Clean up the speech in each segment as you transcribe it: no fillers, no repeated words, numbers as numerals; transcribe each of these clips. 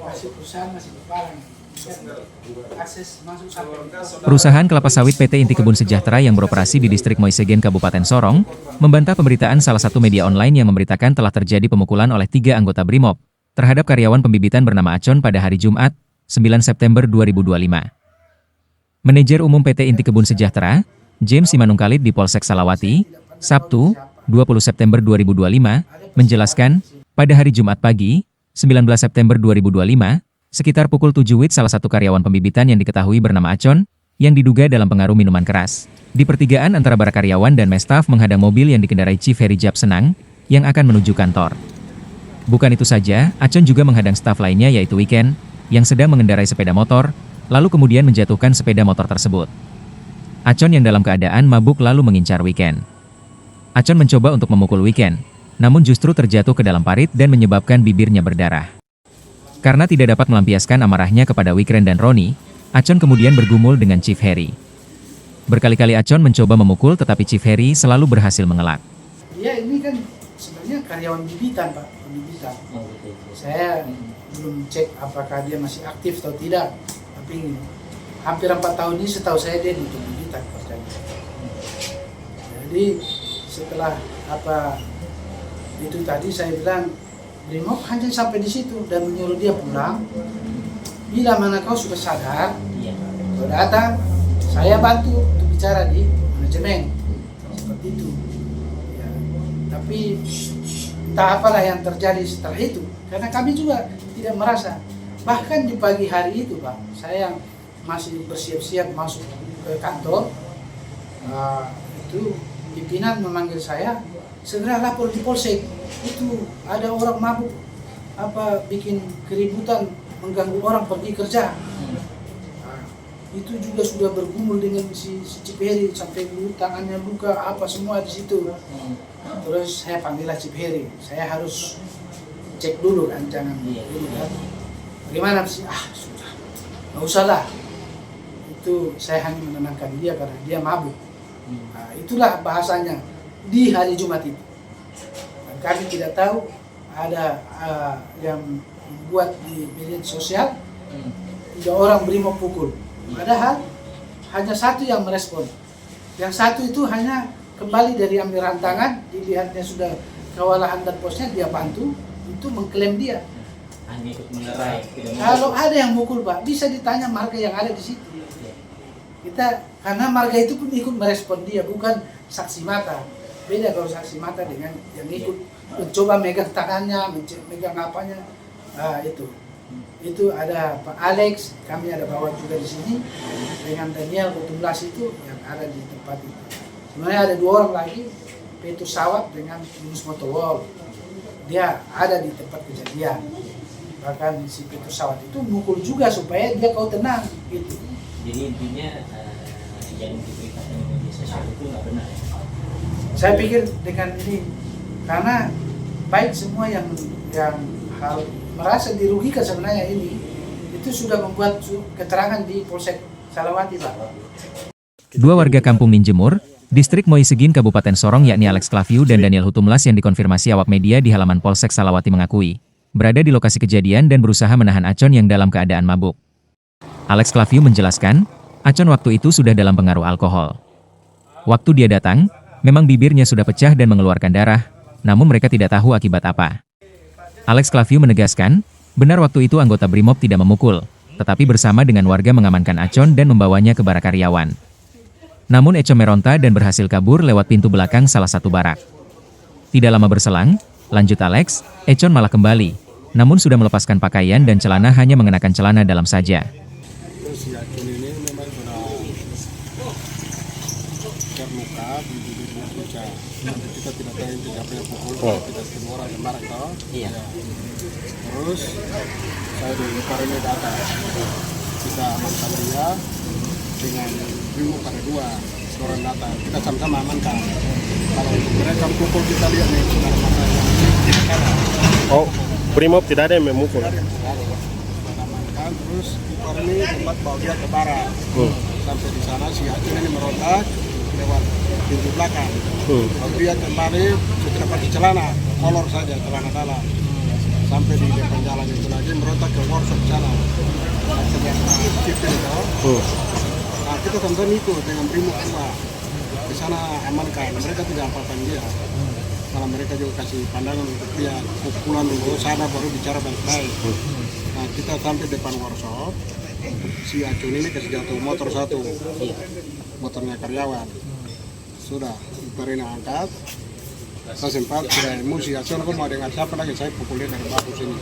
lokasi perusahaan masih berbarang. Akses masuk sampai Perusahaan kelapa sawit PT Inti Kebun Sejahtera yang beroperasi di distrik Moisegen, Kabupaten Sorong, membantah pemberitaan salah satu media online yang memberitakan telah terjadi pemukulan oleh 3 anggota BRIMOB terhadap karyawan pembibitan bernama Acon pada hari Jumat, 9 September 2025. Manajer Umum PT Inti Kebun Sejahtera, James Simanungkalit di Polsek Salawati, Sabtu, 20 September 2025, menjelaskan, pada hari Jumat pagi, 19 September 2025, sekitar pukul 7 WIB salah satu karyawan pembibitan yang diketahui bernama Acon, yang diduga dalam pengaruh minuman keras, di pertigaan antara para karyawan dan staf menghadang mobil yang dikendarai Chief Heri Japsenang, yang akan menuju kantor. Bukan itu saja, Acon juga menghadang staf lainnya yaitu Weekend, yang sedang mengendarai sepeda motor, lalu kemudian menjatuhkan sepeda motor tersebut. Acon yang dalam keadaan mabuk lalu mengincar Weekend. Acon mencoba untuk memukul Weekend, namun justru terjatuh ke dalam parit dan menyebabkan bibirnya berdarah. Karena tidak dapat melampiaskan amarahnya kepada Weekend dan Roni, Acon kemudian bergumul dengan Chief Heri. Berkali-kali Acon mencoba memukul tetapi Chief Heri selalu berhasil mengelak. Ya ini kan sebenarnya karyawan bibitan Pak, pembibitan. Saya belum cek apakah dia masih aktif atau tidak. Tapi hampir 4 tahun ini setahu saya dia di pembibitan kerjanya. Jadi setelah itu tadi saya bilang BRIMOB hanya sampai di situ dan menyuruh dia pulang. Bila mana kau sudah sadar, kau datang, saya bantu untuk bicara di manajemen. Seperti itu. Ya. Tapi entah apalah yang terjadi setelah itu. Karena kami juga tidak merasa. Bahkan di pagi hari itu Pak, saya masih bersiap-siap masuk ke kantor. Itu pimpinan memanggil saya, segera lapor di polsek. Itu ada orang mabuk bikin keributan, mengganggu orang pergi kerja. Itu juga sudah bergumul dengan si Ciperi sampai tangannya luka semua di situ. Terus saya panggillah Ciperi, saya harus cek dulu kan, jangan dulu kan. Bagaimana sih? Sudah, nggak usah lah. Itu saya hanya menenangkan dia karena dia mabuk. Itulah bahasanya di hari Jumat itu. Kami tidak tahu ada yang membuat di media sosial 3 orang BRIMOB pukul. Padahal hanya satu yang merespon. Yang satu itu hanya kembali dari ambil rantangan, dilihatnya sudah kewalahan dan posnya, dia bantu, itu mengklaim dia. Hanya ikut mengerai. Kalau ada yang mukul Pak, bisa ditanya marga yang ada di situ. Karena marga itu pun ikut merespon dia, bukan saksi mata. Beda kalau saksi mata dengan yang ikut mencoba megang tangannya, megang apanya. Itu ada Pak Alex, kami ada bawa juga di sini dengan Daniel Kutumlas itu yang ada di tempat itu. Sebenarnya ada 2 orang lagi, Petrus Sawat dengan Yunus Motowol. Dia ada di tempat kejadian. Bahkan si Petrus Sawat itu mukul juga supaya dia kau tenang gitu. Jadi intinya yang diberitakan di media sosial itu nggak benar ya? Saya pikir dengan ini, karena baik semua yang merasa dirugikan sebenarnya ini, itu sudah membuat keterangan di Polsek Salawati Pak. 2 warga kampung Ninjemur, distrik Moisegen, Kabupaten Sorong yakni Alex Claviu dan Daniel Hutumlas yang dikonfirmasi awak media di halaman Polsek Salawati mengakui, berada di lokasi kejadian dan berusaha menahan Acon yang dalam keadaan mabuk. Alex Claviu menjelaskan, Acon waktu itu sudah dalam pengaruh alkohol. Waktu dia datang, memang bibirnya sudah pecah dan mengeluarkan darah, namun mereka tidak tahu akibat apa. Alex Claviu menegaskan, benar waktu itu anggota BRIMOB tidak memukul, tetapi bersama dengan warga mengamankan Acon dan membawanya ke barak karyawan. Namun Acon meronta dan berhasil kabur lewat pintu belakang salah satu barak. Tidak lama berselang, lanjut Alex, Acon malah kembali, namun sudah melepaskan pakaian dan celana, hanya mengenakan celana dalam saja. Si Acon ini memang sudah terluka di bibirnya pecah. Kita tidak tahu siapa yang pukul, kita semua orang yang marah toh. Iya. Terus saya dilempar ini ke atas. Kita amankan dia dengan BRIMOB ada 2 orang datang. Kita sama-sama amankan. Kalau mereka pukul kita lihat nih sudah mata yang kanan. Oh, BRIMOB tidak ada yang memukul. Kita amankan terus kita ini tempat bawa dia ke barat. Sampai di sana si Acon ini merontak lewat pintu belakang. Kalau dia kembali, sudah pakai celana, kolor saja, celana dalam. sampai di depan jalan itu lagi merontak ke workshop sana. Nah, kita tonton itu dengan Brimob juga di sana amankan, mereka tidak apa-apa dia. Kalau mereka juga kasih pandangan untuk dia pukulan dulu sana baru bicara baik-baik. Nah, kita sampai depan workshop, si Acun ini kasih jatuh motor satu, motornya karyawan. Sudah, motornya angkat. Saya sempat sudah emosi, Acun aku mau dengar siapa lagi, saya pukulin dari bahu sini.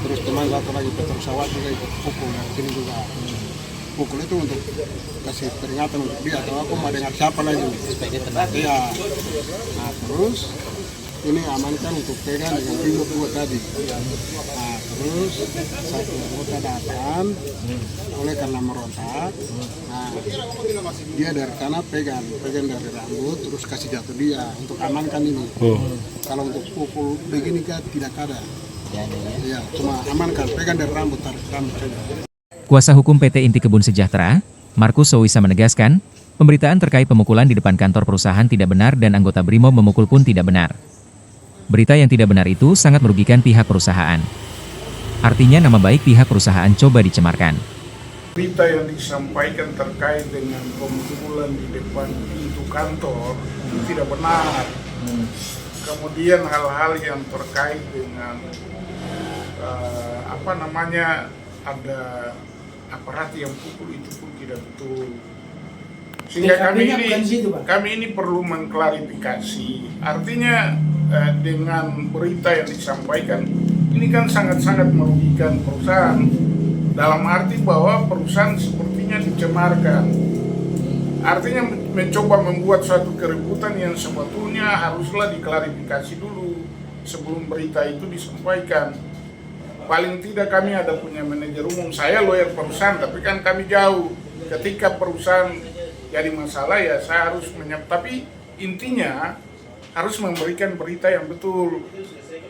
Terus teman satu lagi Peter Sawat juga ikut pukul dari sini juga. Pukul itu untuk kasih peringatan untuk dia, atau aku mau dengar siapa lagi. Iya. Nah terus ini amankan untuk pegang dengan Brimob juga tadi. Nah terus satu anggota datang oleh karena merontak. Nah dia dari sana pegang dari rambut terus kasih jatuh dia untuk amankan ini. Kalau untuk pukul begini kan tidak ada. Ya cuma amankan, pegang dari rambut, tarik rambut saja. Kuasa hukum PT Inti Kebun Sejahtera, Markus Sowisa menegaskan, pemberitaan terkait pemukulan di depan kantor perusahaan tidak benar dan anggota Brimob memukul pun tidak benar. Berita yang tidak benar itu sangat merugikan pihak perusahaan. Artinya nama baik pihak perusahaan coba dicemarkan. Berita yang disampaikan terkait dengan pemukulan di depan pintu kantor itu tidak benar. Kemudian hal-hal yang terkait dengan ada aparat yang pukul itu pun tidak betul. Sehingga kami ini perlu mengklarifikasi. Artinya dengan berita yang disampaikan ini kan sangat-sangat merugikan perusahaan. Dalam arti bahwa perusahaan sepertinya dicemarkan. Artinya mencoba membuat suatu keributan yang sebetulnya haruslah diklarifikasi dulu sebelum berita itu disampaikan. Paling tidak kami ada punya manajer umum, saya lawyer perusahaan, tapi kan kami jauh. Ketika perusahaan jadi masalah ya saya harus tapi intinya harus memberikan berita yang betul.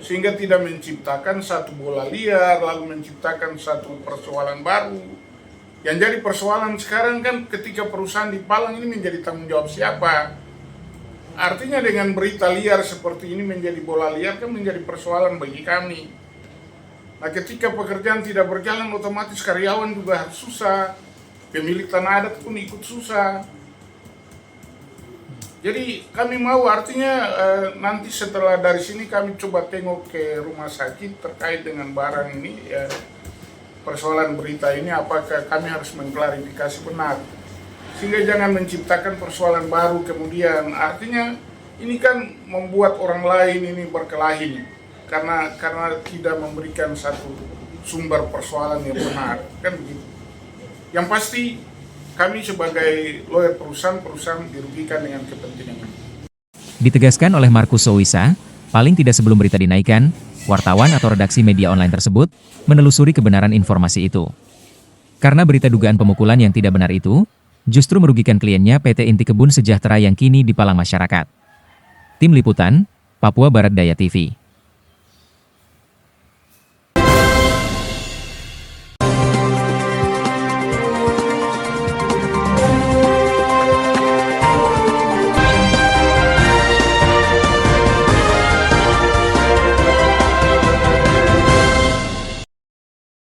Sehingga tidak menciptakan satu bola liar, lalu menciptakan satu persoalan baru. Yang jadi persoalan sekarang kan ketika perusahaan dipalang ini menjadi tanggung jawab siapa? Artinya dengan berita liar seperti ini menjadi bola liar kan menjadi persoalan bagi kami. Nah ketika pekerjaan tidak berjalan otomatis karyawan juga harus susah. Pemilik tanah adat pun ikut susah. Jadi kami mau artinya nanti setelah dari sini kami coba tengok ke rumah sakit terkait dengan barang ini ya, persoalan berita ini apakah kami harus mengklarifikasi benar sehingga jangan menciptakan persoalan baru kemudian artinya ini kan membuat orang lain ini berkelahi karena tidak memberikan satu sumber persoalan yang benar kan begitu. Yang pasti kami sebagai lawyer perusahaan dirugikan dengan kepentingan ini. Ditegaskan oleh Markus Sowisa, paling tidak sebelum berita dinaikkan, wartawan atau redaksi media online tersebut menelusuri kebenaran informasi itu. Karena berita dugaan pemukulan yang tidak benar itu, justru merugikan kliennya PT Inti Kebun Sejahtera yang kini dipalang masyarakat. Tim Liputan, Papua Barat Daya TV.